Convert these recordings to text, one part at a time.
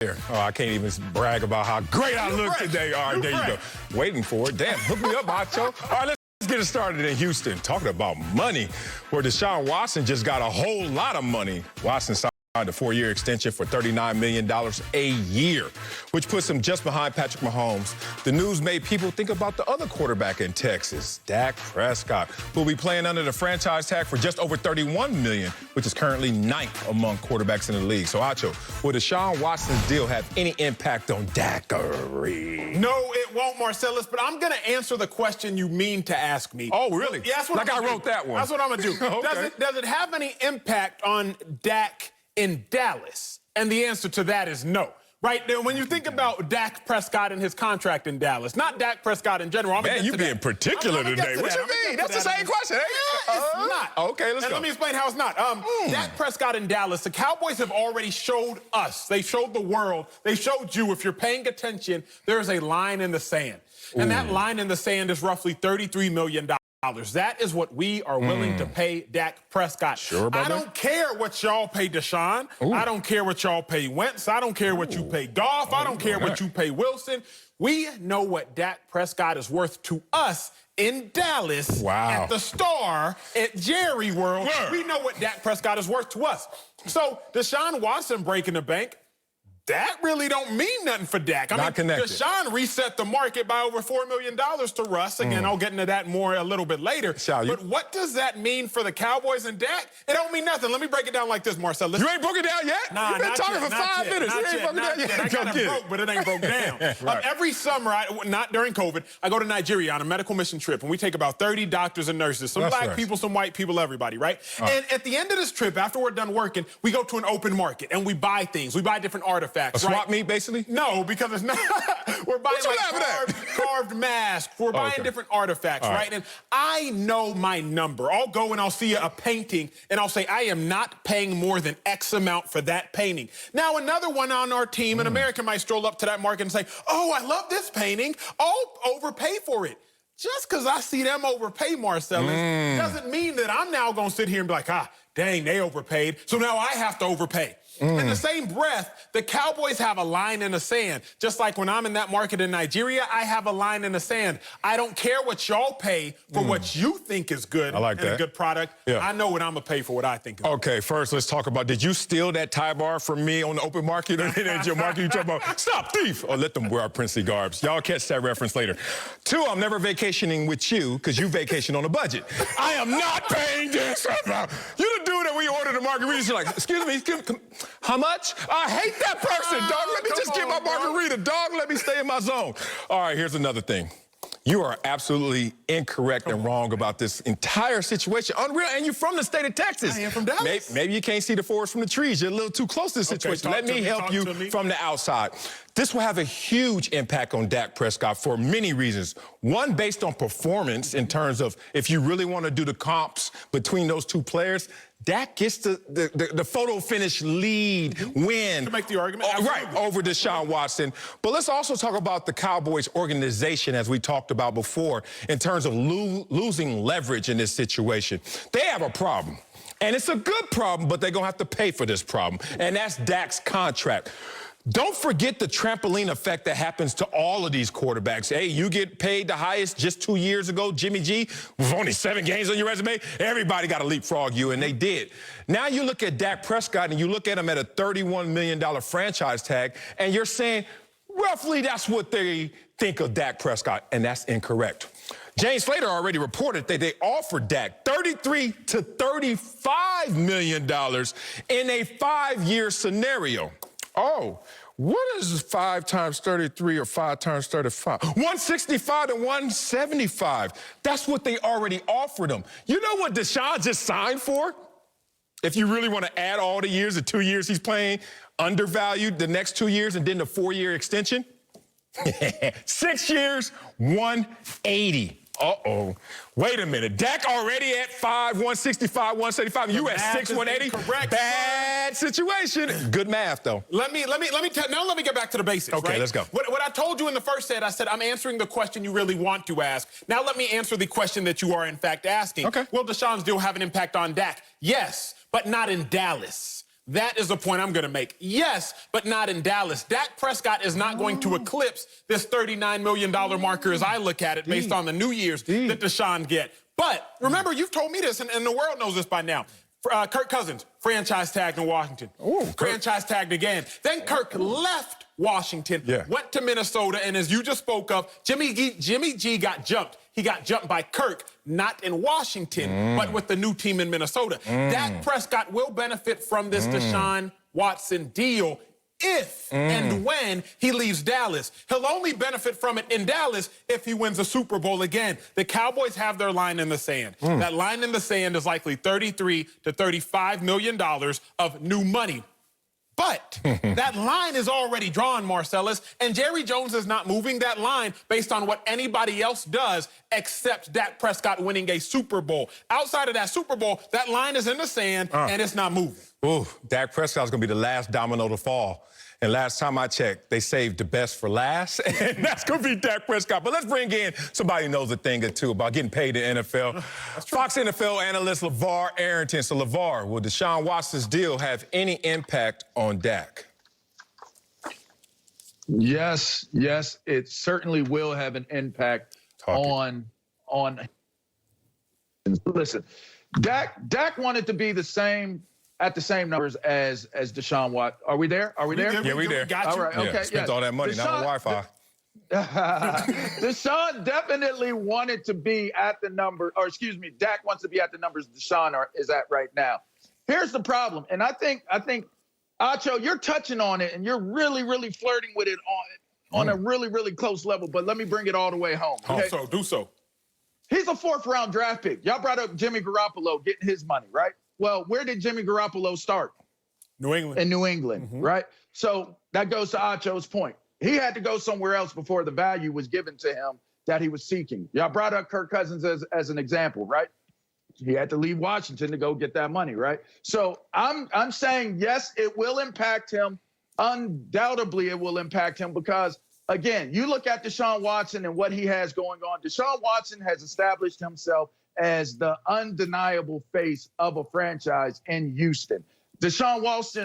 Oh, I can't even brag about how great I look today. All right, there you go. Waiting for it. Damn, hook me up, Macho. All right, let's get it started in Houston. Talking about money, where Deshaun Watson just got a whole lot of money. Watson signed a 4-year extension for $39 million a year, which puts him just behind Patrick Mahomes. The news made people think about the other quarterback in Texas, Dak Prescott, who will be playing under the franchise tag for just over $31 million, which is currently 9th among quarterbacks in the league. So, Acho, will Deshaun Watson's deal have any impact on Dakary? No, it won't, Marcellus, but I'm going to answer the question you mean to ask me. Oh, really? Yeah, that's what like I wrote that one. That's what I'm going to do. Okay. Does it have any impact on Dak in Dallas? And the answer to that is no. Right now, when you think about Dak Prescott and his contract in Dallas, not Dak Prescott in general. Man, you being particular today. What you mean? That's the same question. Yeah, it's not. Okay, let's go. Let me explain how it's not. Dak Prescott in Dallas, the Cowboys have already showed us, they showed the world, they showed you, if you're paying attention, there's a line in the sand. And that line in the sand is roughly $33 million. That is what we are willing to pay Dak Prescott. Sure, brother? I don't care what y'all pay Deshaun. I don't care what y'all pay Wentz. I don't care what you pay Goff. I don't care what you pay Wilson. We know what Dak Prescott is worth to us in Dallas at the Star at Jerry World. We know what Dak Prescott is worth to us. So Deshaun Watson breaking the bank, that really don't mean nothing for Dak. Not connected. Deshaun reset the market by over $4 million to Russ. Again, I'll get into that more a little bit later. But what does that mean for the Cowboys and Dak? It don't mean nothing. Let me break it down like this, Marcel. You ain't broke it down yet? Nah, You've been talking for 5 minutes. You ain't broke it down yet. I got it broke, but it ain't broke down. Every summer, not during COVID, I go to Nigeria on a medical mission trip, and we take about 30 doctors and nurses, some black people, some white people, everybody, right? And at the end of this trip, after we're done working, we go to an open market, and we buy things. We buy different artifacts. A swap meet, basically? No, because it's not. We're buying like carved masks. We're buying different artifacts, right? And I know my number. I'll go and I'll see a painting, and I'll say, I am not paying more than X amount for that painting. Now, another one on our team, an American, might stroll up to that market and say, oh, I love this painting. I'll overpay for it. Just because I see them overpay, Marcellus, doesn't mean that I'm now going to sit here and be like, dang, they overpaid, so now I have to overpay. In the same breath, the Cowboys have a line in the sand. Just like when I'm in that market in Nigeria, I have a line in the sand. I don't care what y'all pay for what you think is good and a good product. I know what I'm going to pay for what I think is good. Okay, first let's talk about, did you steal that tie bar from me on the open market? Or at your market you talk about, stop, thief! Or let them wear our princely garbs. Y'all catch that reference later. 2, I'm never vacationing with you because you vacation on a budget. I am not paying this. You the dude that we ordered the margaritas, you're like, excuse me, how much? I hate that person, dog. Let me just get my margarita, dog. Let me stay in my zone. All right, here's another thing. You are absolutely incorrect and wrong about this entire situation. Unreal, and you're from the state of Texas. I am from Dallas. Maybe you can't see the forest from the trees. You're a little too close to the situation. Let me help you from the outside. This will have a huge impact on Dak Prescott for many reasons. One, based on performance in terms of if you really want to do the comps between those two players, Dak gets the photo finish lead win. To make the argument. Right, over Deshaun Watson. But let's also talk about the Cowboys organization, as we talked about before, in terms of losing leverage in this situation. They have a problem. And it's a good problem, but they're going to have to pay for this problem. And that's Dak's contract. Don't forget the trampoline effect that happens to all of these quarterbacks. Hey, you get paid the highest just 2 years ago, Jimmy G, with only 7 games on your resume. Everybody got to leapfrog you, and they did. Now you look at Dak Prescott, and you look at him at a $31 million franchise tag, and you're saying, roughly that's what they think of Dak Prescott, and that's incorrect. James Slater already reported that they offered Dak $33 to $35 million in a 5-year scenario. Oh, what is 5 times 33 or 5 times 35? 165 to 175. That's what they already offered him. You know what Deshaun just signed for? If you really want to add all the years, the 2 years he's playing, undervalued the next 2 years, and then the 4-year extension? 6 years, 180. Uh-oh. Wait a minute. Dak already at 5, 165, 175. You at 6, 180? Correct. Bad situation. Good math, though. Now let me get back to the basics. Okay, let's go. What I told you in the first set, I said I'm answering the question you really want to ask. Now let me answer the question that you are in fact asking. Okay. Will Deshaun's deal have an impact on Dak? Yes, but not in Dallas. That is the point I'm going to make. Yes, but not in Dallas. Dak Prescott is not going to eclipse this $39 million marker as I look at it based on the New Year's that Deshaun get. But remember, you've told me this, and the world knows this by now. Kirk Cousins, franchise tagged in Washington. Ooh, franchise tagged again. Then Kirk left Washington, went to Minnesota, and as you just spoke of, Jimmy G got jumped. He got jumped by Kirk, not in Washington, but with the new team in Minnesota. Dak Prescott will benefit from this Deshaun Watson deal if and when he leaves Dallas. He'll only benefit from it in Dallas if he wins a Super Bowl again. The Cowboys have their line in the sand. That line in the sand is likely $33 to $35 million of new money. But that line is already drawn, Marcellus, and Jerry Jones is not moving that line based on what anybody else does except Dak Prescott winning a Super Bowl. Outside of that Super Bowl, that line is in the sand, and it's not moving. Ooh, Dak Prescott's going to be the last domino to fall. And last time I checked, they saved the best for last, and that's going to be Dak Prescott. But let's bring in somebody who knows a thing or two about getting paid in the NFL. Fox NFL analyst Lavar Arrington. So, Lavar, will Deshaun Watson's deal have any impact on Dak? Yes, it certainly will have an impact on. Listen, Dak wanted to be the same. At the same numbers as Deshaun Watson. Are we there? Are we there? Yeah, we there. Got you. All right, okay. Spent all that money, not on Wi-Fi. Deshaun definitely wanted to be at the number, or excuse me, Dak wants to be at the numbers Deshaun is at right now. Here's the problem, and I think, Acho, you're touching on it, and you're really, really flirting with it on a really, really close level, but let me bring it all the way home. Okay? Do so. He's a 4th-round draft pick. Y'all brought up Jimmy Garoppolo getting his money, right? Well, where did Jimmy Garoppolo start? New England. In New England, right? So that goes to Acho's point. He had to go somewhere else before the value was given to him that he was seeking. Y'all brought up Kirk Cousins as an example, right? He had to leave Washington to go get that money, right? So I'm saying, yes, it will impact him. Undoubtedly, it will impact him because, again, you look at Deshaun Watson and what he has going on. Deshaun Watson has established himself as the undeniable face of a franchise in Houston. Deshaun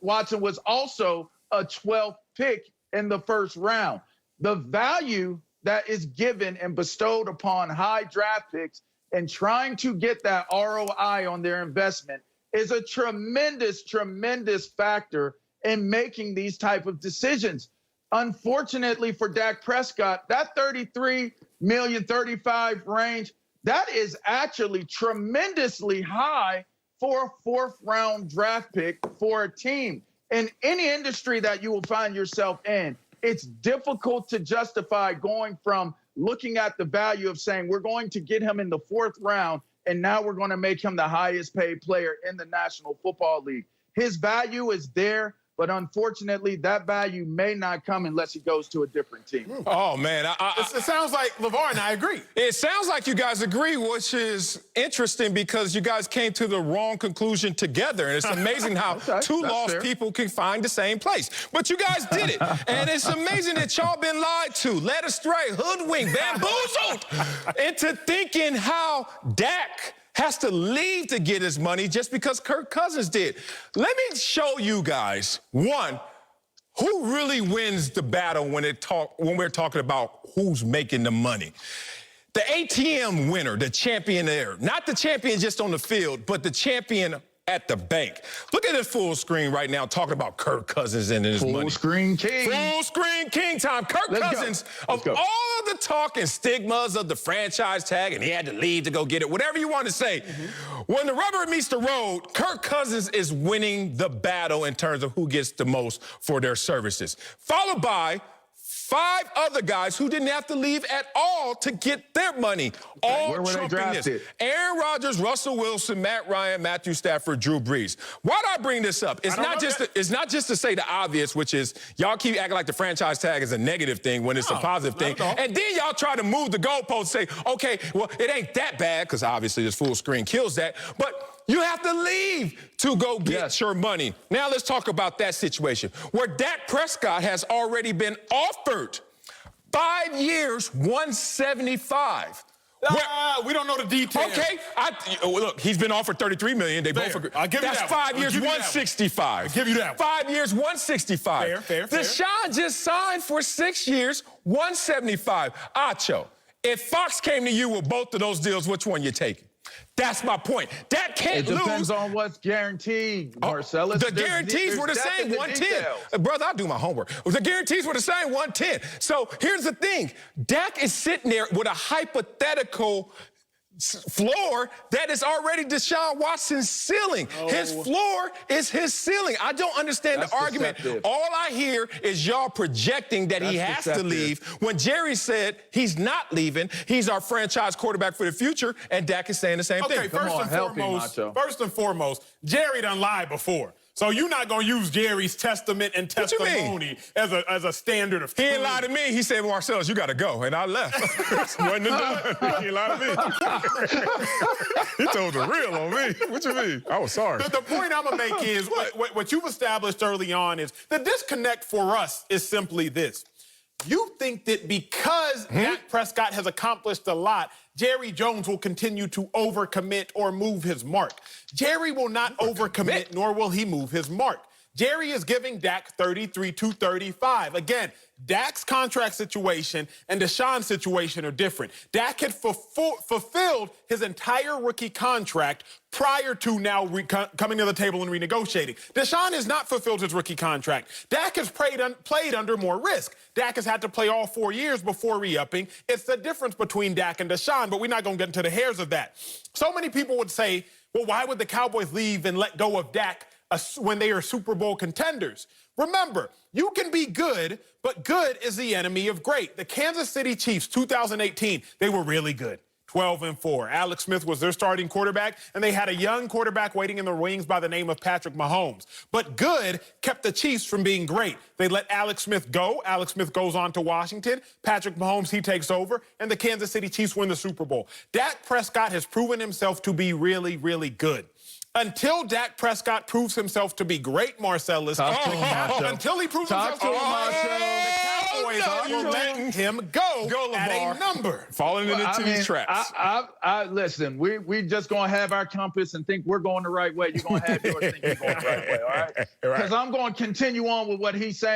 Watson was also a 12th pick in the 1st round. The value that is given and bestowed upon high draft picks and trying to get that ROI on their investment is a tremendous, tremendous factor in making these type of decisions. Unfortunately for Dak Prescott, that 33 million, 35 range, that is actually tremendously high for a 4th-round draft pick for a team. In any industry that you will find yourself in, it's difficult to justify going from looking at the value of saying we're going to get him in the 4th round and now we're going to make him the highest paid player in the National Football League. His value is there, but unfortunately, that value may not come unless he goes to a different team. Oh, man. It sounds like Lavar and I agree. It sounds like you guys agree, which is interesting because you guys came to the wrong conclusion together. And it's amazing how two lost people can find the same place. But you guys did it. And it's amazing that y'all been lied to, led astray, hoodwinked, bamboozled into thinking how Dak has to leave to get his money just because Kirk Cousins did. Let me show you guys, one, who really wins the battle when we're talking about who's making the money. The ATM winner, the champion there, not the champion just on the field, but the champion at the bank. Look at this full screen right now talking about Kirk Cousins and his money. Full screen king. Full screen king time. Kirk Cousins, of all the talk and stigmas of the franchise tag, and he had to leave to go get it, whatever you want to say, when the rubber meets the road, Kirk Cousins is winning the battle in terms of who gets the most for their services, followed by 5 other guys who didn't have to leave at all to get their money. All Where were they drafted? Aaron Rodgers, Russell Wilson, Matt Ryan, Matthew Stafford, Drew Brees. Why do I bring this up? It's not just to say the obvious, which is y'all keep acting like the franchise tag is a negative thing when it's a positive thing. And then y'all try to move the goalpost, say, okay, well, it ain't that bad, because obviously this full screen kills that. But you have to leave to go get your money. Now let's talk about that situation where Dak Prescott has already been offered 5 years, $175. We don't know the details. Okay, look, he's been offered $33 million. They both agree. I'll give you That's that 5 one. years, I'll give you that one. 165. I'll give you that one. 5 years, 165. Fair. Deshaun just signed for 6 years, 175. Acho, if Fox came to you with both of those deals, which one you taking? That's my point. That can't lose. It depends on what's guaranteed, Marcellus. The guarantees were the same, 110. Brother, I'll do my homework. The guarantees were the same, 110. So here's the thing. Dak is sitting there with a hypothetical floor that is already Deshaun Watson's ceiling. Oh. His floor is his ceiling. I don't understand the argument. Deceptive. All I hear is y'all projecting that he has to leave when Jerry said he's not leaving. He's our franchise quarterback for the future, and Dak is saying the same thing. Okay, first and foremost, Jerry done lied before. So you're not going to use Jerry's testament and testimony as a standard of truth. He ain't lied to me. He said, Marcellus, you got to go. And I left. Wasn't done. He ain't lied to me. He told the real on me. What you mean? I was sorry. The point I'm going to make is what you've established early on is the disconnect for us is simply this. You think that because Dak Prescott has accomplished a lot, Jerry Jones will continue to overcommit or move his mark. Jerry will not overcommit, nor will he move his mark. Jerry is giving Dak 33 to 35. Again, Dak's contract situation and Deshaun's situation are different. Dak had fulfilled his entire rookie contract prior to now coming to the table and renegotiating. Deshaun has not fulfilled his rookie contract. Dak has played under more risk. Dak has had to play all 4 years before re-upping. It's the difference between Dak and Deshaun, but we're not going to get into the hairs of that. So many people would say, well, why would the Cowboys leave and let go of Dak when they are Super Bowl contenders? Remember, you can be good, but good is the enemy of great. The Kansas City Chiefs, 2018, they were really good. 12-4. Alex Smith was their starting quarterback, and they had a young quarterback waiting in the wings by the name of Patrick Mahomes. But good kept the Chiefs from being great. They let Alex Smith go. Alex Smith goes on to Washington. Patrick Mahomes, he takes over, and the Kansas City Chiefs win the Super Bowl. Dak Prescott has proven himself to be really, really good. Until Dak Prescott proves himself to be great, Marcellus, until he proves himself to be the Cowboys will let him go at a number. Falling into these traps. Listen, we just going to have our compass and think we're going the right way. You're going to have yours think you're going the right way, all right? Because I'm going to continue on with what he's saying.